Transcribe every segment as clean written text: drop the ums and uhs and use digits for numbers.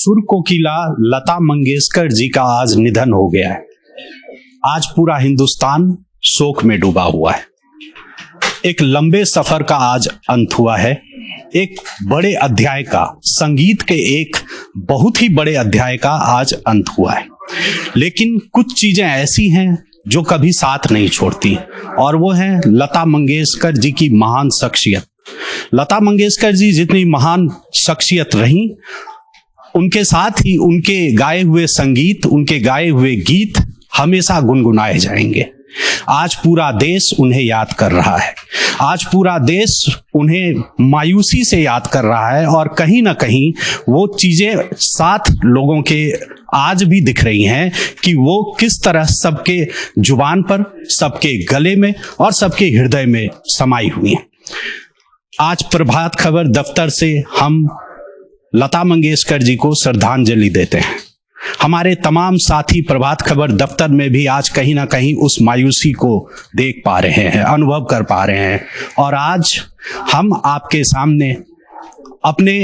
सुर कोकिला लता मंगेशकर जी का आज निधन हो गया है। आज पूरा हिंदुस्तान शोक में डूबा हुआ है। एक लंबे सफर का आज अंत हुआ है। एक बड़े अध्याय का, संगीत के एक बहुत ही बड़े अध्याय का आज अंत हुआ है। लेकिन कुछ चीजें ऐसी हैं जो कभी साथ नहीं छोड़ती, और वो है लता मंगेशकर जी की महान शख्सियत। लता मंगेशकर जी जितनी महान शख्सियत रही, उनके साथ ही उनके गाए हुए संगीत, उनके गाए हुए गीत हमेशा गुनगुनाए जाएंगे। आज पूरा देश उन्हें याद कर रहा है। आज पूरा देश उन्हें मायूसी से याद कर रहा है, और कहीं ना कहीं वो चीजें साथ लोगों के आज भी दिख रही हैं कि वो किस तरह सबके जुबान पर, सबके गले में और सबके हृदय में समाई हुई हैं। आज प्रभात खबर दफ्तर से हम लता मंगेशकर जी को श्रद्धांजलि देते हैं। हमारे तमाम साथी प्रभात खबर दफ्तर में भी आज कहीं ना कहीं उस मायूसी को देख पा रहे हैं, अनुभव कर पा रहे हैं। और आज हम आपके सामने अपने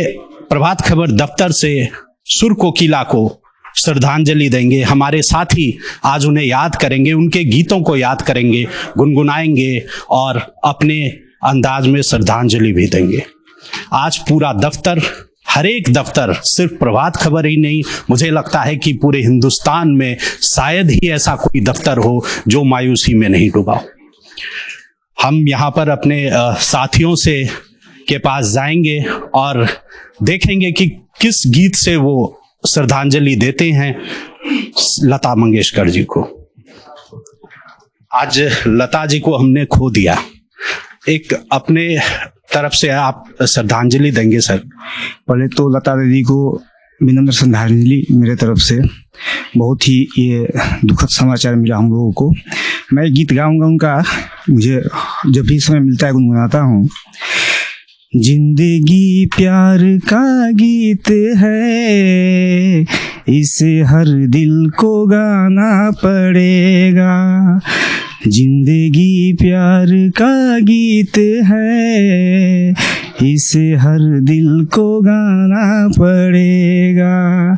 प्रभात खबर दफ्तर से सुर कोकिला को श्रद्धांजलि देंगे। हमारे साथी आज उन्हें याद करेंगे, उनके गीतों को याद करेंगे, गुनगुनाएंगे और अपने अंदाज में श्रद्धांजलि भी देंगे। आज पूरा दफ्तर, हर एक दफ्तर, सिर्फ प्रभात खबर ही नहीं, मुझे लगता है कि पूरे हिंदुस्तान में शायद ही ऐसा कोई दफ्तर हो जो मायूसी में नहीं डूबा हो। हम यहाँ पर अपने साथियों से के पास जाएंगे और देखेंगे कि किस गीत से वो श्रद्धांजलि देते हैं लता मंगेशकर जी को। आज लता जी को हमने खो दिया। एक अपने तरफ से आप श्रद्धांजलि देंगे सर? पहले तो लता दीदी को विनम्र श्रद्धांजलि मेरे तरफ से। बहुत ही ये दुखद समाचार मिला हम लोगों को। मैं गीत गाऊंगा उनका, मुझे जब भी समय मिलता है गुनगुनाता हूँ। जिंदगी प्यार का गीत है, इसे हर दिल को गाना पड़ेगा। जिंदगी प्यार का गीत है, इसे हर दिल को गाना पड़ेगा।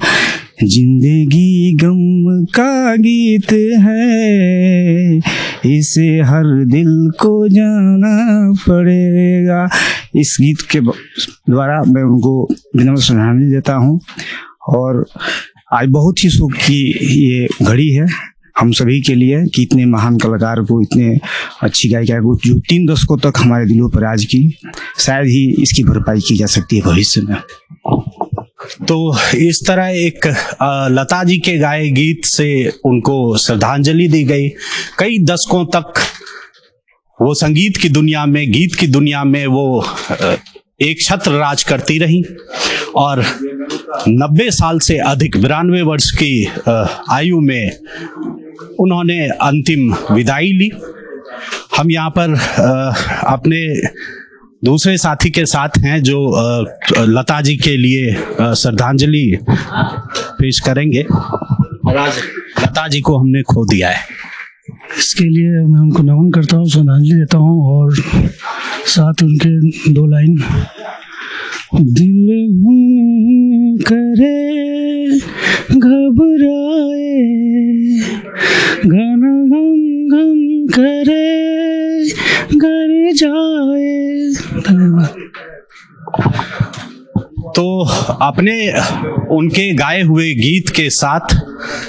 जिंदगी गम का गीत है, इसे हर दिल को जाना पड़ेगा। इस गीत के द्वारा मैं उनको विनम्र श्रद्धांजलि देता हूँ। और आज बहुत ही शोक की ये घड़ी है हम सभी के लिए कि इतने महान कलाकार को, इतने अच्छी गायिका को, जो 3 दशकों तक हमारे दिलों पर राज की, शायद ही इसकी भरपाई की जा सकती है भविष्य में। तो इस तरह एक लता जी के गाए गीत से उनको श्रद्धांजलि दी गई। कई दशकों तक वो संगीत की दुनिया में, गीत की दुनिया में वो एक छत्र राज करती रही, और 90 साल से अधिक, 92 वर्ष की आयु में उन्होंने अंतिम विदाई ली। हम यहाँ पर अपने दूसरे साथी के साथ हैं जो लता जी के लिए श्रद्धांजलि पेश करेंगे। आज लता जी को हमने खो दिया है, इसके लिए मैं उनको नमन करता हूँ, श्रद्धांजलि देता हूँ। और साथ उनके 2 लाइन। दिल करे घबराए, घना गम गम करे घर जाए। धन्यवाद। तो अपने उनके गाए हुए गीत के साथ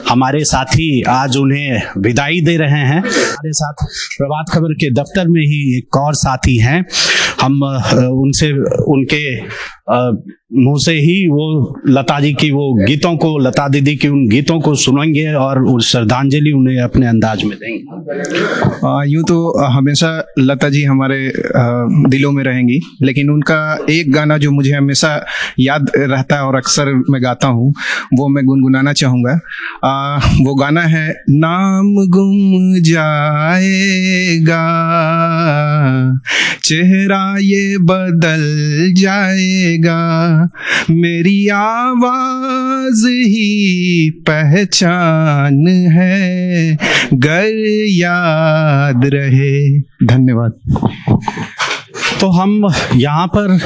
हमारे साथी आज उन्हें विदाई दे रहे हैं। हमारे साथ प्रभात खबर के दफ्तर में ही एक और साथी हैं। हम उनसे, उनके मुंह से ही वो लता जी की वो गीतों को, लता दीदी की उन गीतों को सुनेंगे और श्रद्धांजलि उन्हें अपने अंदाज में देंगे। यूँ तो हमेशा लता जी हमारे दिलों में रहेंगी, लेकिन उनका एक गाना जो मुझे हमेशा याद रहता है और अक्सर मैं गाता हूँ, वो मैं गुनगुनाना चाहूँगा। वो गाना है, नाम गुम जाएगा, चेहरा ये बदल जाएगा, मेरी आवाज ही पहचान है, गर याद रहे। धन्यवाद। तो हम यहाँ पर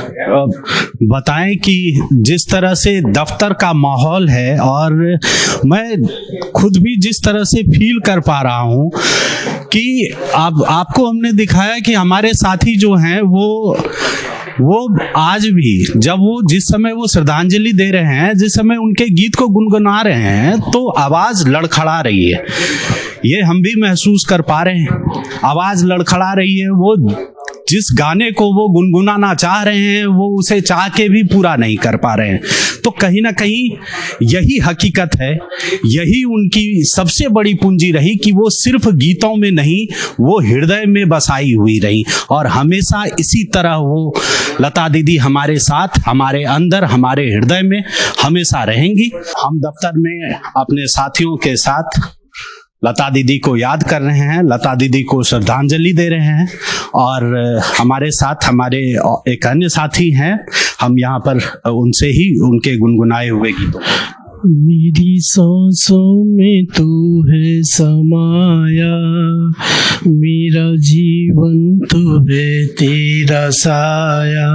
बताएं कि जिस तरह से दफ्तर का माहौल है और मैं खुद भी जिस तरह से फील कर पा रहा हूँ कि आपको हमने दिखाया कि हमारे साथी जो हैं वो आज भी जब वो जिस समय वो श्रद्धांजलि दे रहे हैं, जिस समय उनके गीत को गुनगुना रहे हैं तो आवाज लड़खड़ा रही है। ये हम भी महसूस कर पा रहे हैं, आवाज लड़खड़ा रही है। वो जिस गाने को वो गुनगुनाना चाह रहे हैं वो उसे चाह के भी पूरा नहीं कर पा रहे हैं। तो कहीं ना कहीं यही हकीकत है, यही उनकी सबसे बड़ी पूंजी रही कि वो सिर्फ गीतों में नहीं, वो हृदय में बसाई हुई रही और हमेशा इसी तरह वो लता दीदी हमारे साथ, हमारे अंदर, हमारे हृदय में हमेशा रहेंगी। हम दफ्तर में अपने साथियों के साथ लता दीदी को याद कर रहे हैं, लता दीदी को श्रद्धांजलि दे रहे हैं और हमारे साथ हमारे एक अन्य साथी हैं, हम यहाँ पर उनसे ही उनके गुनगुनाए हुए गीतों। मेरी सांसों में तू है समाया, मेरा जीवन तो है तेरा साया,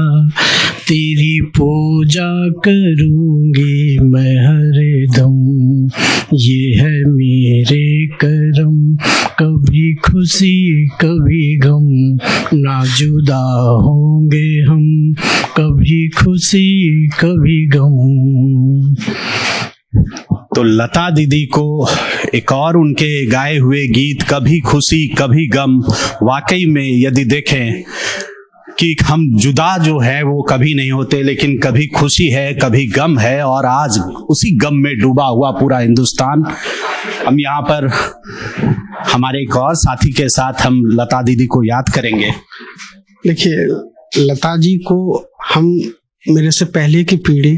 तेरी पूजा करूंगी मैं हरदम, ये है मेरे करम, कभी खुशी कभी गम, ना जुदा होंगे हम, कभी खुशी कभी गम। तो लता दीदी को एक और उनके गाए हुए गीत कभी खुशी कभी गम, वाकई में यदि देखें कि हम जुदा जो है वो कभी नहीं होते, लेकिन कभी खुशी है कभी गम है और आज उसी गम में डूबा हुआ पूरा हिंदुस्तान। हम यहाँ पर हमारे एक और साथी के साथ हम लता दीदी को याद करेंगे। देखिए, लता जी को हम मेरे से पहले की पीढ़ी,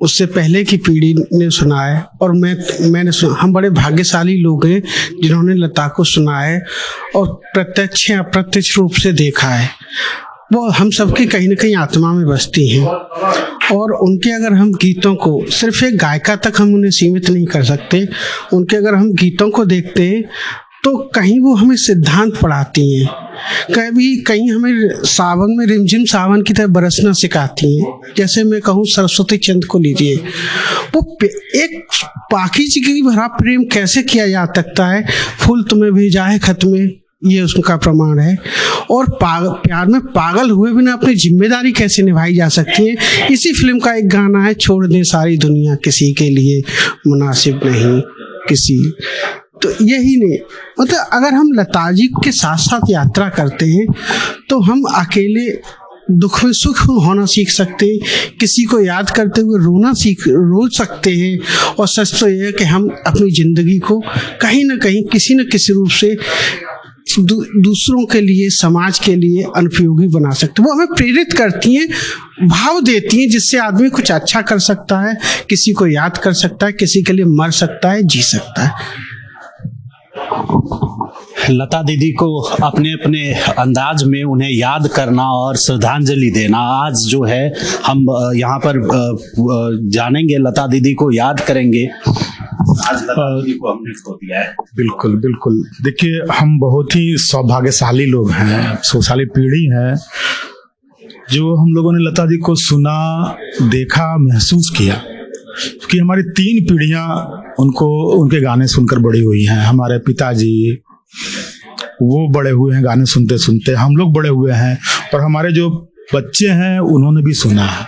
उससे पहले की पीढ़ी ने सुना है और मैंने सुना। हम बड़े भाग्यशाली लोग हैं जिन्होंने लता को सुना है और प्रत्यक्ष या अप्रत्यक्ष रूप से देखा है। वो हम सबकी कहीं ना कहीं आत्मा में बसती हैं और उनके अगर हम गीतों को सिर्फ एक गायिका तक हम उन्हें सीमित नहीं कर सकते, उनके अगर हम गीतों को देखते हैं तो कहीं वो हमें सिद्धांत पढ़ाती हैं, कहीं हमें सावन में रिमझिम सावन की तरह बरसना सिखाती हैं। जैसे मैं कहूँ सरस्वती चंद्र को लीजिए, वो एक पाखी की भरा प्रेम कैसे किया जा सकता है, फूल तुम्हें भेजा है खत में, ये उसका प्रमाण है। और प्यार में पागल हुए बिना अपनी जिम्मेदारी कैसे निभाई जा सकती है। इसी फिल्म का एक गाना है, छोड़ दे सारी दुनिया किसी के लिए मुनासिब नहीं किसी। तो यही नहीं, मतलब अगर हम लता जी के साथ साथ यात्रा करते हैं तो हम अकेले दुख में सुख होना सीख सकते हैं, किसी को याद करते हुए रो सकते हैं। और सच तो यह है कि हम अपनी जिंदगी को कहीं ना कहीं किसी न किसी रूप से दूसरों के लिए, समाज के लिए अनुपयोगी बना सकते हैं। वो हमें प्रेरित करती हैं, भाव देती हैं, जिससे आदमी कुछ अच्छा कर सकता है, किसी को याद कर सकता है, किसी के लिए मर सकता है, जी सकता है। लता दीदी को अपने अपने अंदाज में उन्हें याद करना और श्रद्धांजलि देना, आज जो है हम यहाँ पर जानेंगे, लता दीदी को याद करेंगे। आज लता दीदी को हमने खो दिया है। बिल्कुल बिल्कुल। देखिए, हम बहुत ही सौभाग्यशाली लोग हैं, सौभाग्यशाली पीढ़ी है जो हम लोगों ने लता जी को सुना, देखा, महसूस किया। कि हमारी 3 पीढ़ियां उनके गाने सुनकर बड़ी हुई हैं। हमारे पिताजी वो बड़े हुए हैं गाने सुनते सुनते, हम लोग बड़े हुए हैं और हमारे जो बच्चे हैं उन्होंने भी सुना है।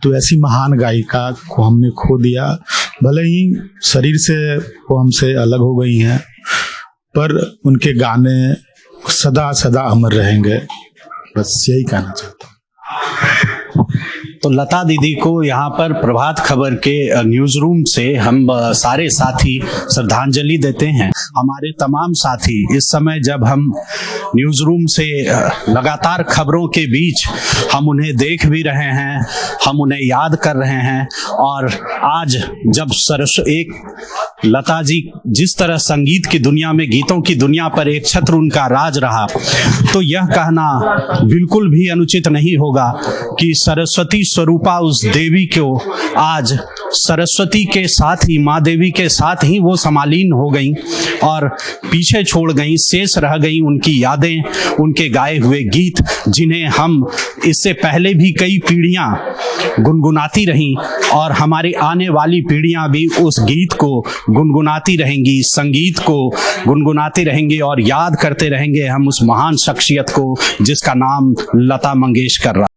तो ऐसी महान गायिका को हमने खो दिया। भले ही शरीर से वो हमसे अलग हो गई हैं, पर उनके गाने सदा सदा अमर रहेंगे। बस यही कहना चाहता हूँ। तो लता दीदी को यहाँ पर प्रभात खबर के न्यूज रूम से हम सारे साथी श्रद्धांजलि देते हैं। हमारे तमाम साथी इस समय जब हम न्यूज रूम से लगातार खबरों के बीच हम उन्हें देख भी रहे हैं, हम उन्हें याद कर रहे हैं। और आज जब एक लता जी जिस तरह संगीत की दुनिया में, गीतों की दुनिया पर एक छत्र उनका राज रहा, तो यह कहना बिल्कुल भी अनुचित नहीं होगा कि सरस्वती स्वरूपा उस देवी को आज सरस्वती के साथ ही, माँ देवी के साथ ही वो समालीन हो गई और पीछे छोड़ गई, शेष रह गई उनकी यादें, उनके गाए हुए गीत, जिन्हें हम इससे पहले भी कई पीढ़ियां गुनगुनाती रहीं और हमारी आने वाली पीढ़ियां भी उस गीत को गुनगुनाती रहेंगी, संगीत को गुनगुनाते रहेंगे और याद करते रहेंगे हम उस महान शख्सियत को जिसका नाम लता मंगेशकर रहा।